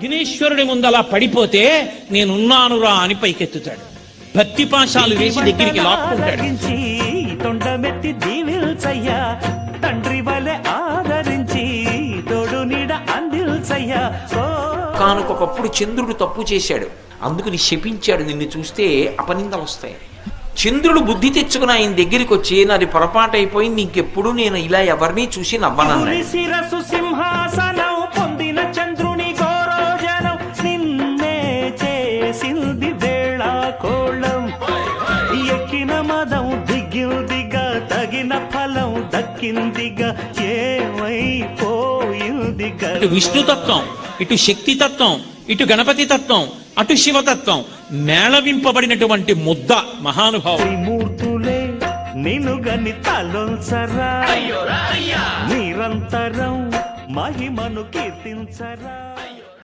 విఘ్నేశ్వరుడి ముందు అలా పడిపోతే నేనున్నానురా అని పైకెత్తుతాడు. భక్తి పాశాలు వేసి దగ్గరికి లాక్కుంటాడు. తొండమెత్తి దీవిల్చయ్యా తండ్రి వలె ఆదరించి తోడు నీడ అందిల్చయ్యా. కానుకొకప్పుడు చంద్రుడు తప్పు చేశాడు, అందుకని శపించాడు, నిన్ను చూస్తే అపనిందలు వస్తాయి. చంద్రుడు బుద్ధి తెచ్చుకుని ఆయన దగ్గరికి వచ్చి నాది పొరపాటు అయిపోయింది, ఇంకెప్పుడు నేను ఇలా ఎవరిని చూసి నవ్వనన్నాడు. శిరసు సింహాసనం పొందిన చంద్రుని గౌరవజనం నిన్నే చేసింది వేళ కోళం. ఎక్కిన మదం దిగ్గిందిగా తగిన ఫలం దక్కిందిగా ఏమైపోయిందిగా. ఇటు విష్ణుతత్వం, ఇటు శక్తితత్వం, ఇటు గణపతి తత్వం, అటు శివతత్వం మేళవింపబడినటువంటి ముద్ద మహానుభావుడు. మూర్తులే నినుగని తలొల్సరా నిరంతరం మహిమను కీర్తించరా.